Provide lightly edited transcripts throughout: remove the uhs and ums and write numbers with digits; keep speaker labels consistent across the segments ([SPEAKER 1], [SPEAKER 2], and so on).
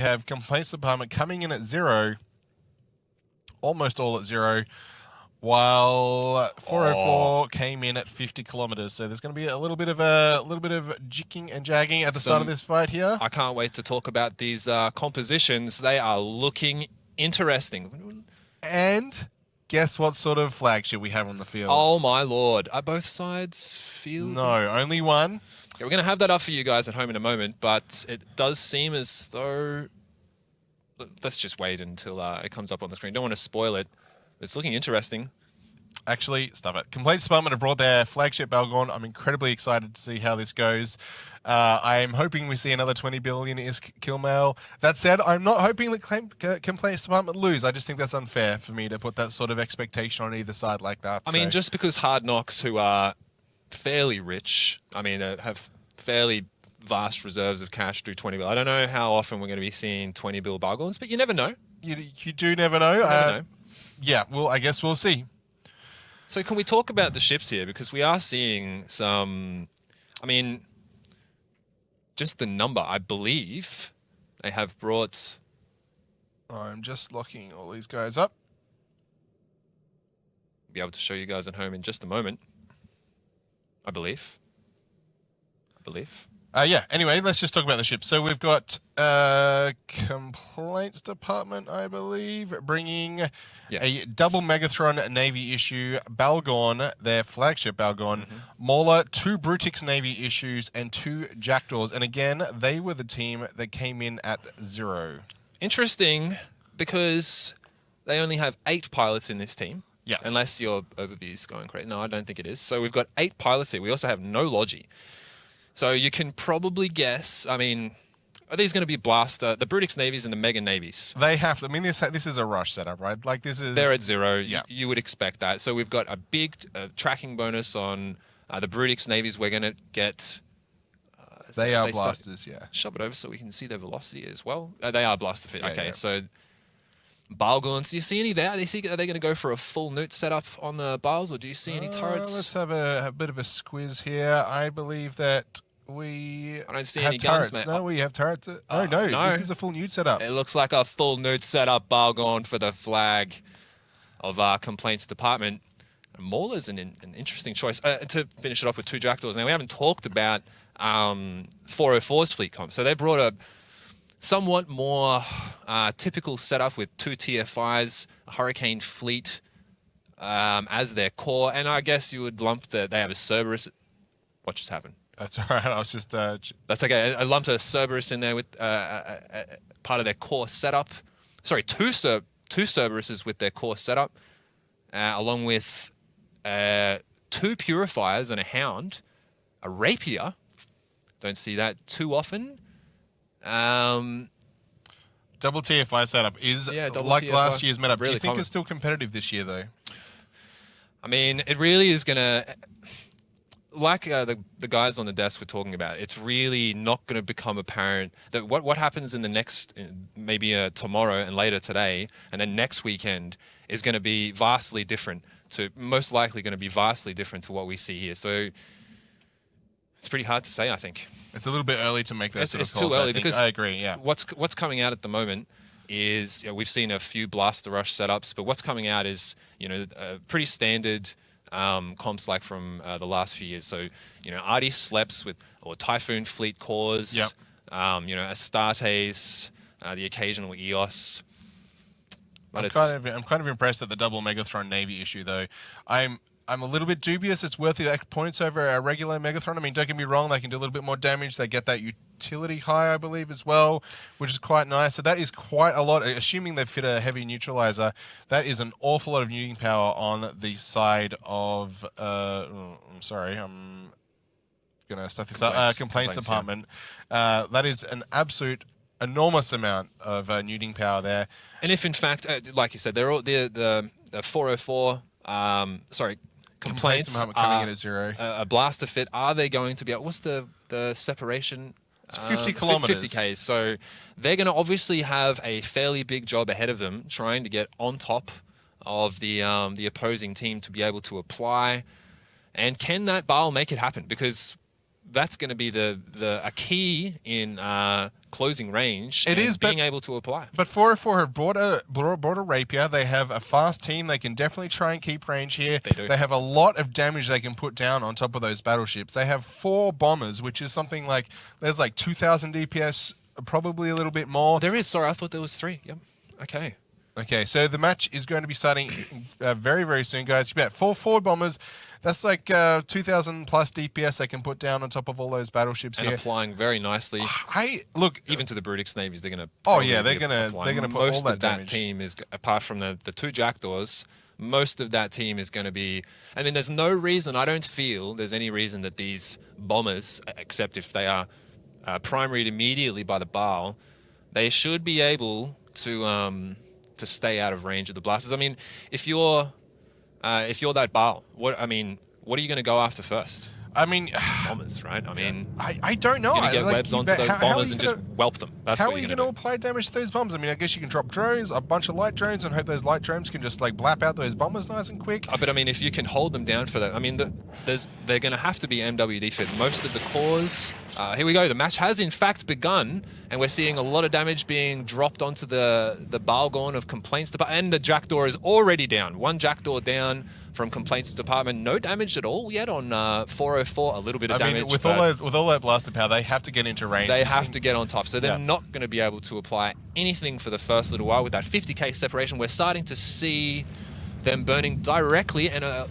[SPEAKER 1] have complaints department coming in at 0, almost all at 0, while 404 came in at 50 kilometers. So there's going to be a little bit of jicking and jagging at the start of this fight here.
[SPEAKER 2] I can't wait to talk about these compositions. They are looking interesting.
[SPEAKER 1] And guess what sort of flagship we have on the field?
[SPEAKER 2] Oh my lord! Are both sides field?
[SPEAKER 1] No, only one.
[SPEAKER 2] Yeah, we're going to have that up for you guys at home in a moment, but it does seem as though... Let's just wait until it comes up on the screen. Don't want to spoil it. It's looking interesting.
[SPEAKER 1] Actually, stop it. Complaints Department have brought their flagship Balgorn. I'm incredibly excited to see how this goes. I'm hoping we see another 20 billion is kill mail. That said, I'm not hoping that Complaints Department lose. I just think that's unfair for me to put that sort of expectation on either side like that.
[SPEAKER 2] I mean, just because Hard Knocks, who are fairly rich, have fairly vast reserves of cash, do 20 bill. I don't know how often we're going to be seeing 20 bill Balgorns, but you never know.
[SPEAKER 1] You do never know.
[SPEAKER 2] You never know.
[SPEAKER 1] Yeah, well, I guess we'll see.
[SPEAKER 2] So can we talk about the ships here? Because we are seeing some... just the number, I believe they have brought...
[SPEAKER 1] I'm just locking all these guys up.
[SPEAKER 2] I'll be able to show you guys at home in just a moment. I believe.
[SPEAKER 1] Yeah, anyway, let's just talk about the ship. So we've got Complaints Department, I believe, bringing a double Megathron Navy issue, Balgorn, their flagship Balgorn, Mauler, 2 Brutix Navy issues, and 2 Jackdaws. And again, they were the team that came in at 0.
[SPEAKER 2] Interesting, because they only have 8 pilots in this team.
[SPEAKER 1] Yes.
[SPEAKER 2] Unless your overview is going correct. No, I don't think it is. So we've got 8 pilots here. We also have no Logi. So you can probably guess, are these going to be Blaster, the Brutix Navies and the Mega Navies?
[SPEAKER 1] They have to. This is a rush setup, right? Like this is...
[SPEAKER 2] They're at 0.
[SPEAKER 1] Yeah.
[SPEAKER 2] You would expect that. So we've got a big tracking bonus on the Brutix Navies. We're going to get...
[SPEAKER 1] they are blasters, yeah.
[SPEAKER 2] Shove it over so we can see their velocity as well. They are blaster fit.
[SPEAKER 1] Yeah,
[SPEAKER 2] okay,
[SPEAKER 1] yeah.
[SPEAKER 2] So Balgorns, do you see any there? Are they going to go for a full newt setup on the Bals, or do you see any turrets?
[SPEAKER 1] Let's have a bit of a squiz here. I believe that I
[SPEAKER 2] don't see
[SPEAKER 1] have
[SPEAKER 2] any guns,
[SPEAKER 1] turrets.
[SPEAKER 2] mate.
[SPEAKER 1] No, we have turrets. No, this is a full nude setup.
[SPEAKER 2] It looks like a full newt setup Balgorn for the flag of our Complaints Department. Mauler's an interesting choice. To finish it off with 2 Jackdaws. Now, we haven't talked about 404's fleet comp. So they brought a somewhat more typical setup with 2 TFIs, a Hurricane fleet as their core. And I guess you would lump they have a Cerberus. What just happened?
[SPEAKER 1] That's all right. I was just...
[SPEAKER 2] That's okay. I lumped a Cerberus in there with part of their core setup. Sorry, 2 Cerberuses with their core setup, along with 2 Purifiers and a Hound, a Rapier. Don't see that too often.
[SPEAKER 1] Double TFI setup is like
[SPEAKER 2] TFI,
[SPEAKER 1] last year's meta.
[SPEAKER 2] really
[SPEAKER 1] Do you think
[SPEAKER 2] common.
[SPEAKER 1] it's still competitive this year, though?
[SPEAKER 2] It really is going to... Like the guys on the desk were talking about, it's really not going to become apparent that what happens in the next, maybe tomorrow and later today, and then next weekend is going to be vastly different most likely going to be vastly different to what we see here. So it's pretty hard to say, I think.
[SPEAKER 1] It's a little bit early to make those sort of calls.
[SPEAKER 2] It's too early because
[SPEAKER 1] I agree, yeah.
[SPEAKER 2] What's coming out at the moment is, we've seen a few Blaster Rush setups, but what's coming out is, pretty standard comps like from the last few years. So, Artie Sleps or Typhoon Fleet cores,
[SPEAKER 1] yep.
[SPEAKER 2] Astartes, the occasional EOS. But
[SPEAKER 1] I'm kind of impressed at the double Megathron Navy issue, though. I'm a little bit dubious it's worth the points over a regular Megathron. Don't get me wrong, they can do a little bit more damage. They get that utility high, I believe, as well, which is quite nice. So that is quite a lot. Assuming they fit a heavy neutralizer, that is an awful lot of neuting power on the side of... I'm sorry, I'm going to stuff this up. Complaints Department. Yeah. That is an absolute... enormous amount of neuting power there.
[SPEAKER 2] And if in fact, like you said, they're all the 404, complaints
[SPEAKER 1] coming in at 0.
[SPEAKER 2] A blaster fit. Are they going to be? What's the separation?
[SPEAKER 1] It's 50 kilometers.
[SPEAKER 2] 50 Ks. So they're going to obviously have a fairly big job ahead of them, trying to get on top of the opposing team to be able to apply. And can that Bal make it happen? Because that's going to be a key in closing range.
[SPEAKER 1] It
[SPEAKER 2] and
[SPEAKER 1] is,
[SPEAKER 2] being able to apply.
[SPEAKER 1] But 404 have brought a rapier. They have a fast team. They can definitely try and keep range here.
[SPEAKER 2] They do.
[SPEAKER 1] They have a lot of damage they can put down on top of those battleships. They have 4 bombers, which is something like there's like 2,000 DPS, probably a little bit more.
[SPEAKER 2] There is. Sorry, I thought there was 3. Yep. Okay.
[SPEAKER 1] Okay, so the match is going to be starting very, very soon, guys. You've got 4 forward bombers. That's like 2,000 plus DPS they can put down on top of all those battleships
[SPEAKER 2] And
[SPEAKER 1] here.
[SPEAKER 2] applying very nicely.
[SPEAKER 1] Look,
[SPEAKER 2] Even to the Brutix navies, they're going to.
[SPEAKER 1] Oh yeah, they're gonna put
[SPEAKER 2] most
[SPEAKER 1] all that
[SPEAKER 2] of
[SPEAKER 1] damage.
[SPEAKER 2] That team is, apart from the 2 jackdaws, most of that team is going to be. I mean, there's no reason. I don't feel there's any reason that these bombers, except if they are primaried immediately by the Baal, they should be able to stay out of range of the blasters. I mean, if you're that Baal, what are you going to go after first?
[SPEAKER 1] I mean,
[SPEAKER 2] Bombers, right? I mean,
[SPEAKER 1] I don't know.
[SPEAKER 2] You're going to get
[SPEAKER 1] Like,
[SPEAKER 2] webs onto those bombers and just whelp them. That's
[SPEAKER 1] how
[SPEAKER 2] what
[SPEAKER 1] are you
[SPEAKER 2] you're
[SPEAKER 1] going
[SPEAKER 2] going
[SPEAKER 1] to
[SPEAKER 2] to do.
[SPEAKER 1] apply damage to those bombs? I mean, I guess you can drop drones, a bunch of light drones, and hope those light drones can just like blap out those bombers nice and quick.
[SPEAKER 2] But I mean, if you can hold them down for that, I mean, they're going to have to be MWD fit. Most of the cores. Here we go. The match has in fact begun, and we're seeing a lot of damage being dropped onto the Balgorn of Complaints Department, and the Jackdaw is already down. 1 Jackdaw down from Complaints Department. No damage at all yet on 404. A little bit of damage.
[SPEAKER 1] I mean, with all that blaster power, they have to get into range.
[SPEAKER 2] They have to get on top, so they're not going to be able to apply anything for the first little while. With that 50k separation, we're starting to see them burning directly, and the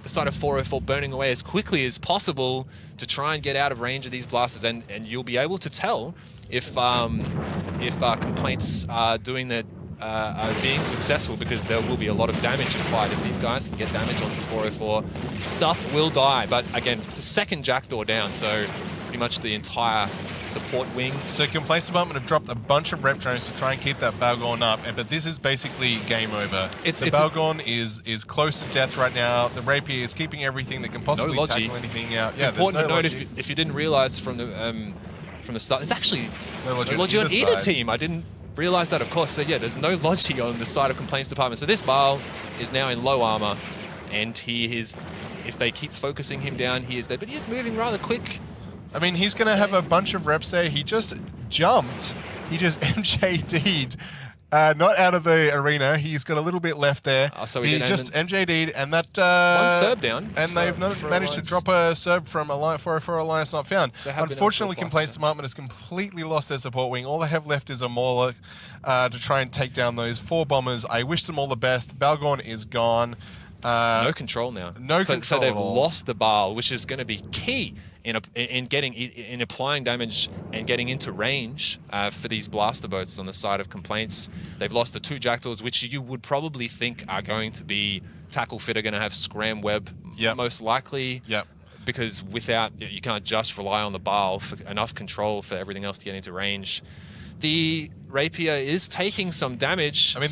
[SPEAKER 2] side of 404 burning away as quickly as possible to try and get out of range of these blasters, and you'll be able to tell if complaints are doing that. Are being successful, because there will be a lot of damage applied if these guys can get damage onto 404. Stuff will die, but again, it's a 2nd Jackdaw down, so pretty much the entire support wing.
[SPEAKER 1] So Complaints Department have dropped a bunch of rep drones to try and keep that Balgorn up, but this is basically game over. The Balgorn is close to death right now. The Rapier is keeping everything that can possibly tackle anything out.
[SPEAKER 2] It's important to note, if you didn't realize from the start, there's actually no Logi on either team. I didn't realize that, of course. So yeah, there's no Logi on the side of Complaints Department. So this Baal is now in low armor, and he is, if they keep focusing him down, he is there. But he is moving rather quick.
[SPEAKER 1] I mean, he's going to have a bunch of reps there. He just jumped. He just MJD'd. Not out of the arena. He's got a little bit left there.
[SPEAKER 2] So
[SPEAKER 1] he just MJD'd, and that...
[SPEAKER 2] 1 serve down.
[SPEAKER 1] And they've managed to drop a serve from Alliance 404 Alliance Not Found. Unfortunately, Complaints Department has completely lost their support wing. All they have left is a Mauler to try and take down those 4 bombers. I wish them all the best. Balgorn is gone.
[SPEAKER 2] No control now. So they've lost the Baal, which is going to be key in applying damage and getting into range for these blaster boats on the side of Complaints. They've lost the 2 Jackdaws, which you would probably think are going to be tackle fit, are going to have scram web, most likely. Because you can't just rely on the Baal for enough control for everything else to get into range. The Rapier is taking some damage.
[SPEAKER 1] I mean, I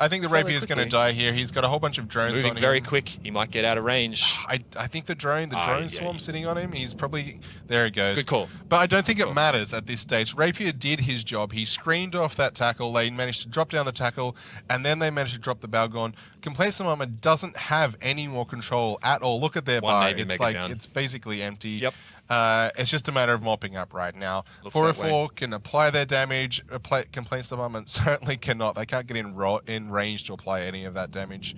[SPEAKER 1] think the Rapier is going to die here. He's got a whole bunch of drones on him.
[SPEAKER 2] Moving very quick. He might get out of range.
[SPEAKER 1] I think the drone swarm sitting on him, he's probably... There he goes.
[SPEAKER 2] Good call.
[SPEAKER 1] But I don't think it matters at this stage. Rapier did his job. He screened off that tackle. They managed to drop down the tackle, and then they managed to drop the Balgorn. Complaints Department doesn't have any more control at all. Look at their bar. It's basically empty.
[SPEAKER 2] Yep.
[SPEAKER 1] It's just a matter of mopping up right now. 404 can apply their damage. Complaints Department certainly cannot. They can't get in range to apply any of that damage.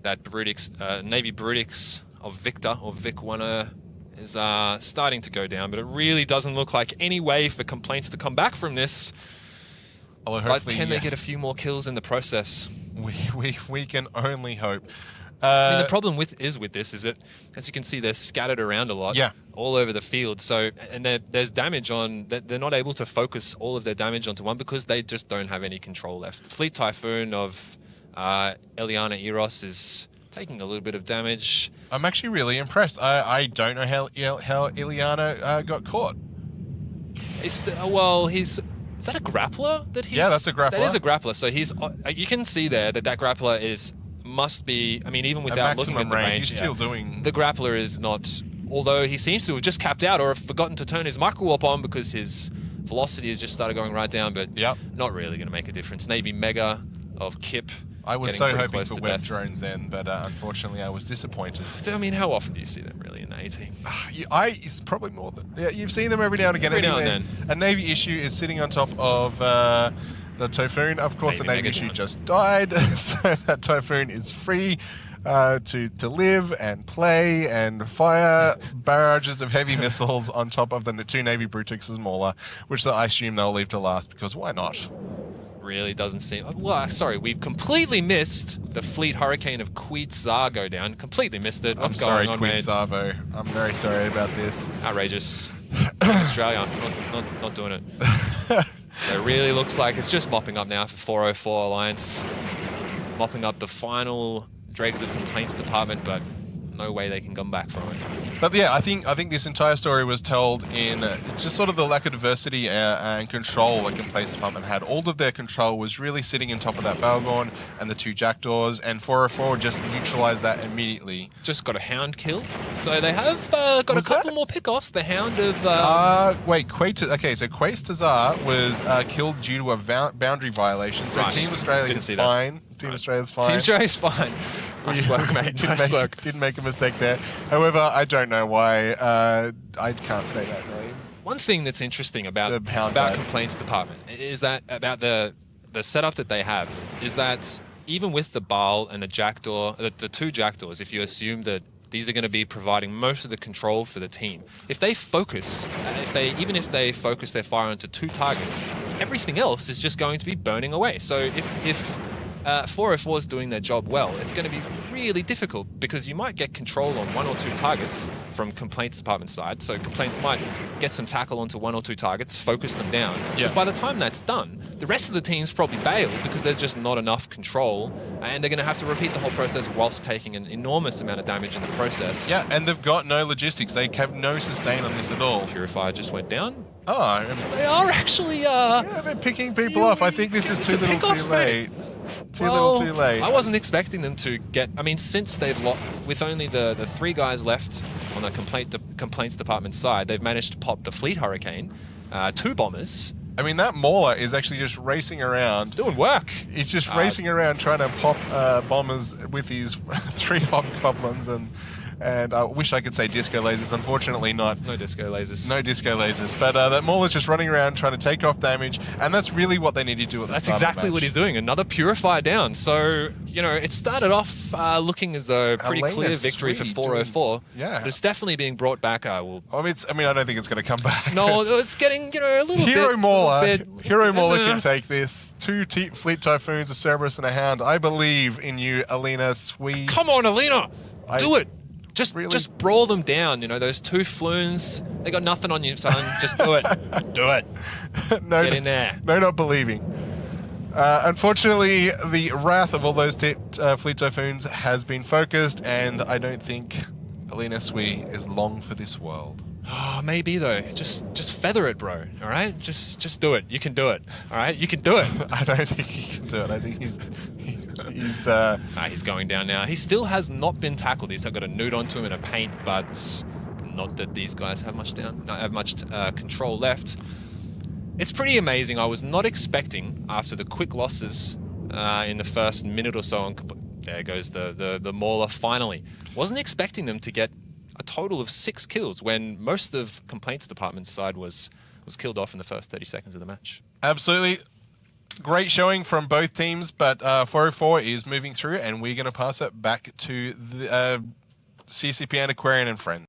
[SPEAKER 2] That Brutix, Navy Brutix of Victor, or Vic Warner, is starting to go down, but it really doesn't look like any way for Complaints to come back from this. But can they get a few more kills in the process?
[SPEAKER 1] We can only hope.
[SPEAKER 2] I mean, the problem with this is that, as you can see, they're scattered around a lot, all over the field. So, and there's damage on. They're not able to focus all of their damage onto one because they just don't have any control left. The Fleet Typhoon of Eliana Eros is taking a little bit of damage.
[SPEAKER 1] I'm actually really impressed. I don't know how Eliana got caught.
[SPEAKER 2] Is that a grappler that he's?
[SPEAKER 1] Yeah, that's a grappler.
[SPEAKER 2] That is a grappler. So he's. You can see there that grappler must be. I mean, even without looking at the range,
[SPEAKER 1] he's still doing.
[SPEAKER 2] The grappler is not. Although he seems to have just capped out or have forgotten to turn his micro warp on because his velocity has just started going right down. But not really going to make a difference. Navy Mega of Kip.
[SPEAKER 1] I was
[SPEAKER 2] getting
[SPEAKER 1] so
[SPEAKER 2] pretty
[SPEAKER 1] hoping
[SPEAKER 2] close
[SPEAKER 1] for
[SPEAKER 2] to
[SPEAKER 1] web
[SPEAKER 2] death.
[SPEAKER 1] drones then, but unfortunately I was disappointed.
[SPEAKER 2] I mean, how often do you see them really in the AT?
[SPEAKER 1] It's probably more than... Yeah, you've seen them every now and again.
[SPEAKER 2] Every now and
[SPEAKER 1] Anyway,
[SPEAKER 2] then.
[SPEAKER 1] a Navy issue is sitting on top of the Typhoon. Of course, the
[SPEAKER 2] Navy
[SPEAKER 1] Navy issue
[SPEAKER 2] Megaton.
[SPEAKER 1] just died, so that Typhoon is free to live and play and fire barrages of heavy missiles on top of the two Navy Brutix's Mauler, which I assume they'll leave to last, because why not?
[SPEAKER 2] Really doesn't seem... Well, sorry, we've completely missed the Fleet Hurricane of Quetzar go down. Completely missed it. What's
[SPEAKER 1] I'm sorry,
[SPEAKER 2] going on, mate?
[SPEAKER 1] Quetzarvo. I'm very sorry about this.
[SPEAKER 2] Outrageous. Australia, not doing it. So it really looks like it's just mopping up now for 404 Alliance. Mopping up the final dregs of complaints department, but no way they can come back from it.
[SPEAKER 1] But yeah, I think this entire story was told in just sort of the lack of diversity and control the complaints department had. All of their control was really sitting on top of that Balgorn and the two Jackdaws, and 404 just neutralized that immediately.
[SPEAKER 2] Just got a Hound kill. So they have got
[SPEAKER 1] Was
[SPEAKER 2] a couple
[SPEAKER 1] that-
[SPEAKER 2] more pickoffs. The Hound of...
[SPEAKER 1] Wait, Quaistazar was killed due to a boundary violation, so
[SPEAKER 2] Right.
[SPEAKER 1] Team Australia
[SPEAKER 2] Didn't
[SPEAKER 1] is
[SPEAKER 2] see that.
[SPEAKER 1] fine. Team Australia's fine.
[SPEAKER 2] Team Australia's fine. Nice work, mate. Nice work.
[SPEAKER 1] Didn't make a mistake there. However, I don't know why. I can't say that name.
[SPEAKER 2] One thing that's interesting about
[SPEAKER 1] The Hound
[SPEAKER 2] about
[SPEAKER 1] died.
[SPEAKER 2] complaints department is that about the setup that they have is that even with the Baal and the Jackdaw, the two Jackdaws, if you assume that these are going to be providing most of the control for the team, if they focus, even if they focus their fire onto two targets, everything else is just going to be burning away. So if 404 is doing their job well, it's going to be really difficult because you might get control on one or two targets from complaints department side. So complaints might get some tackle onto one or two targets, focus them down.
[SPEAKER 1] Yeah.
[SPEAKER 2] But by the time that's done, the rest of the team's probably bailed because there's just not enough control, and they're going to have to repeat the whole process whilst taking an enormous amount of damage in the process.
[SPEAKER 1] Yeah, and they've got no logistics. They have no sustain on this at all.
[SPEAKER 2] Purifier just went down.
[SPEAKER 1] Oh,
[SPEAKER 2] They are actually
[SPEAKER 1] yeah, they're picking people off. I think this is too little too late. Too little too late.
[SPEAKER 2] I wasn't expecting them to get... I mean, since they've lost... With only the three guys left on the complaints department side, they've managed to pop the Fleet Hurricane, two bombers.
[SPEAKER 1] I mean, that Mauler is actually just racing around.
[SPEAKER 2] Doing work.
[SPEAKER 1] He's just racing around trying to pop bombers with these three hobgoblins, and I wish I could say disco lasers. Unfortunately, not.
[SPEAKER 2] No disco lasers.
[SPEAKER 1] No disco lasers. But that Mauler's just running around trying to take off damage, and that's really what they need to do at the
[SPEAKER 2] That's
[SPEAKER 1] start
[SPEAKER 2] exactly
[SPEAKER 1] of the
[SPEAKER 2] what
[SPEAKER 1] match.
[SPEAKER 2] he's doing. Another Purifier down. So, you know, it started off looking as though a pretty
[SPEAKER 1] Elena
[SPEAKER 2] clear victory for
[SPEAKER 1] Swede
[SPEAKER 2] 404.
[SPEAKER 1] yeah.
[SPEAKER 2] But it's definitely being brought back.
[SPEAKER 1] I mean, I don't think it's going to come back.
[SPEAKER 2] No, it's getting, you know, a little
[SPEAKER 1] Hero
[SPEAKER 2] bit...
[SPEAKER 1] Mauler,
[SPEAKER 2] little bit-
[SPEAKER 1] Hero Mauler can take this. Two Fleet Typhoons, a Cerberus, and a Hound. I believe in you, Elena Swede.
[SPEAKER 2] Come on, Alina! Do it!
[SPEAKER 1] Really-
[SPEAKER 2] Just brawl them down, you know, those two floons. They got nothing on you, son. Just do it. Do it.
[SPEAKER 1] No,
[SPEAKER 2] Get in there.
[SPEAKER 1] No, not believing. Unfortunately, the wrath of all those Fleet Typhoons has been focused, and I don't think Elena Swee is long for this world.
[SPEAKER 2] Oh, maybe though. Just feather it, bro. All right? Just do it. You can do it. All right? You can do it.
[SPEAKER 1] I don't think he can do it. I think he's
[SPEAKER 2] He's going down now. He still has not been tackled. He's got a nude onto him and a paint, but not that these guys have much control left. It's pretty amazing. I was not expecting, after the quick losses in the first minute or so, there goes the Mauler finally. Wasn't expecting them to get a total of 6 kills when most of complaints department's side was killed off in the first 30 seconds of the match.
[SPEAKER 1] absolutely great showing from both teams, but 404 is moving through, and we're going to pass it back to the CCP Antiquarian and Friends.